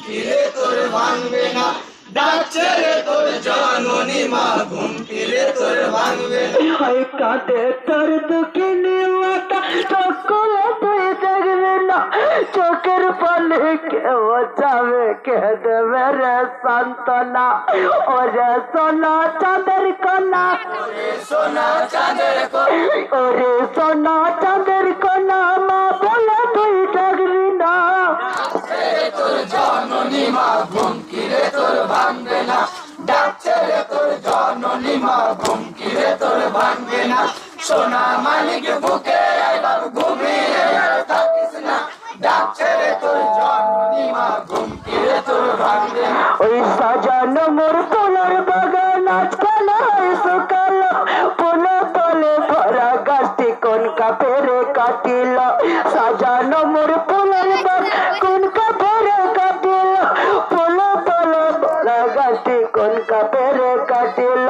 ফিরে তোর ভাঙবে না, ডাকছে রে তোর জননী মা, ঘুম ফিরে তোর ভাঙবে না। হয় কাঁদে তোর দুঃখিনী মাতা, চোখগুলো তুই দেখবি না, চোখের পানি কেউ যাবে, কে দেবে রে সান্ত্বনা। ওরে সোনা চাঁদের কণা, ওরে সোনা চাঁদের কোনা, ওরে সোনা চাঁদের কণা, মা বলে তুই দেখবি না। ডাকছে রে তোর জননী মা, ঘুম ফিরে তোর ভাঙবে না, ডাকছে রে তোর জননী মা, ঘুম ফিরে তোর ভাঙবে না। সোনা মানিক বুকে আয় বাবু, ঘুমিয়ে আর থাকিস না, ডাকছে রে তোর জননী মা, ঘুম ফিরে তোর ভাঙবে না। ওই সাজানো মোর ফুলের বাগান আজকাল শুকালো, ফুলে তলে ভরা গাছটি কোন কাপড়ে কাটিল। সাজানো মোর ফুলের বাগান কোন কাপড়ে কাটিল, ফুলে তলে ভরা গাছটি কোন কাপড়ে কাটিল।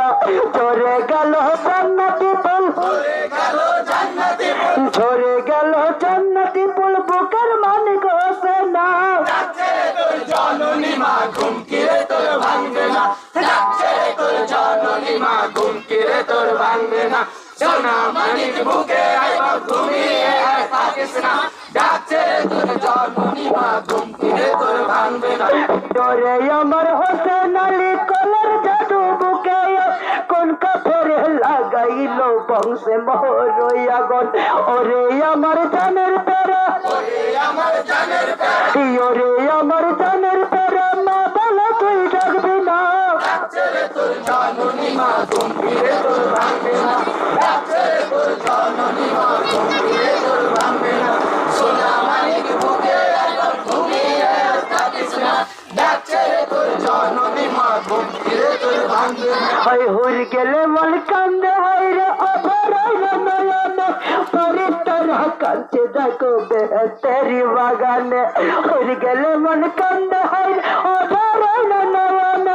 ঝরে গেল জান্নাতি ফুল, ঝরে গেল জান্নাতি ফুল, ঝরে গেল জান্নাতি ফুল, বুকের মানিক হোসেনা। ডাকছে রে তোর জননী মা, ঘুম ফিরে তোর ভাঙবে না, ডাকছে রে তোর জননী মা, ঘুম ফিরে তোর ভাঙবে না। সোনা মানিক বুকে আয় বাবু, ঘুমিয়ে আর থাকিস না, ডাকছে রে তোর জননী মা, ঘুম ফিরে তোর ভাঙবে না। ডরে আমার হোসেন আলী কলের জাদু বুকে কোন কাপড়ে লাগাইল বংশে মোর আগুন। ওরে আমার জানের পেরা, ওরে আমার জানের প্যারা, ওরে আমার জানের পেরা, মা বলে তুই ডাকবি না। ডাকছে রে তোর জননী মা, ঘুম ফিরে তোর ভাঙবে না, ডাকছে রে তোর জননী মা, ঘুম ফিরে তোর ভাঙবে না। সোনা মানিক বুকে আয় বাবু, ঘুমিয়ে আর থাকিস না, ডাকছে রে তোর জননী মা, ঘুম ফিরে তোর ভাঙবে না। হয় হুর গেলে মন কান্দে, হয় রে অভরাইল নয়ন, পরিতরা কাঞ্চে দেখো বেহতেরি বাগানে। হুর গেলে মন কান্দে, হয় রে অভরাইল নয়ন,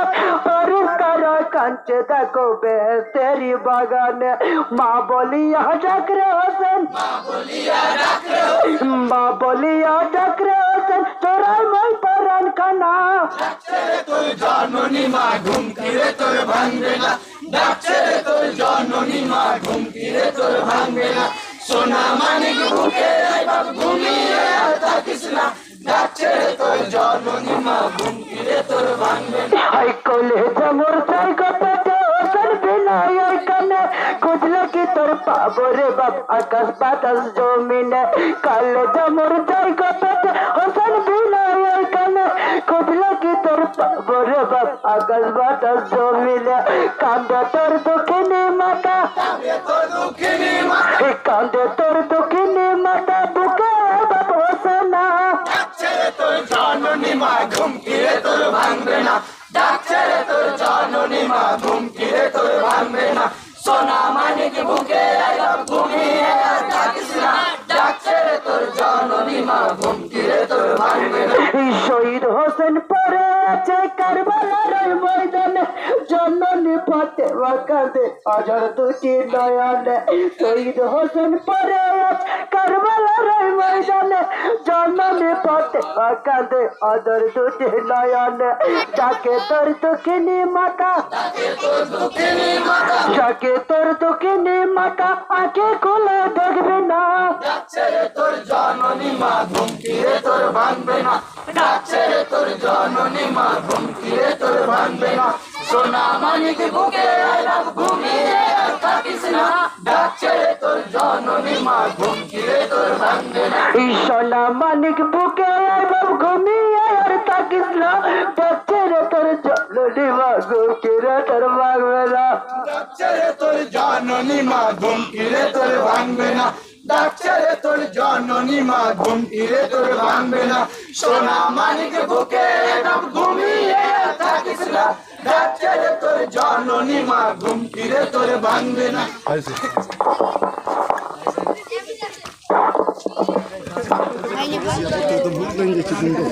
পরিতরা কাঞ্চে দেখো বেহতেরি বাগানে। মা বলিয়া ডাক রে হোসেন, মা বলিয়া ডাক রে মা বলিয়া ডাক রে হোসেন, তোরাই মই পরাণ খানা। ডাকছে রে তোর জননী মা, ঘুম ফিরে তোর ভাঙবে না, ডাকছে রে তোর জননী মা, ঘুম ফিরে তোর ভাঙবে না। সোনা মানিক বুকে আয় বাবু, ঘুমিয়ে আর থাকিস না, ডাকছে রে তোর জননী মা, ঘুম ফিরে তোর ভাঙবে না। হাই কোলে জমর চাই গপতে হোসেন বিনায় কানে, খুঁজলে কি তোর পাবো রে বাপ আকাশ বাতাস জমিনে। কালে জমর চাই গপতে হোসেন বিনায় কানে, খুঁজলে কি তোর পাবো রে বাপ আকাশ বাতাস জমিনে। কান্দে তোর দুঃখিনী মাতা, কাঁদে তোর দুঃখিনী মা, কান্দে তোর দুঃখিনী মাতা, বুকে বাপ হোসেনা। ডাকছে রে তোর জননী মা, ঘুম ফিরে তোর ভাঙবে না, ডাকছে রে তোর জননী মা, ঘুম ফিরে তোর ভাঙবে না। সোনা মানিক বুকে আয় বাবু, ঘুমিয়ে আর থাকিস না, ডাকছে রে তোর জননী মা, ঘুম ফিরে তোর ভাঙবে না। শহীদ হোসেন পরে আছে কারবালার ওই ময়দানে, জননী ফাতেমা কাঁদে অঝর দুটি নয়নে। শহীদ হোসেন পরে আছে কারবালার ওই ময়দানে, জননী ফাতেমা কাঁদে অঝর দুটি নয়নে। যাকে তোর দুঃখিনী মাতা, ডাকে তোর দুঃখিনী মাতা, যাকে তোর দুঃখিনী মাতা, আঁকে খুলে দেখবে না। ডাকছে রে তোর জননী মা, ঘুম ফিরে তোর ভাঙবে না, ডাকছে রে তোর জননী মা, ঘুম ফিরে তোর ভাঙবে না। সোনা মানিক বুকে আয় বাবু, ঘুমিয়ে আর থাকিস না, ডাকছে রে তোর জননী মা, ঘুম ফিরে তোর ভাঙবে না। সোনা মানিক বুকে বাবু, ঘুমিয়ে আর থাকিস না, ডাকছে রে তোর জননী মা, ঘুমিয়ে তোর ভাঙবে না। ডাকছে রে তোর জননী মা, ঘুম ফিরে তোর ভাঙবে না, ডাকছে রে তোর জননী মা, ঘুম ফিরে তোর ভাঙবে না। সোনা মানিক বুকে আয় বাবু, ঘুমিয়ে আর থাকিস না, ডাকছে রে তোর জননী মা, ঘুম ফিরে তোর ভাঙবে না। Aynen.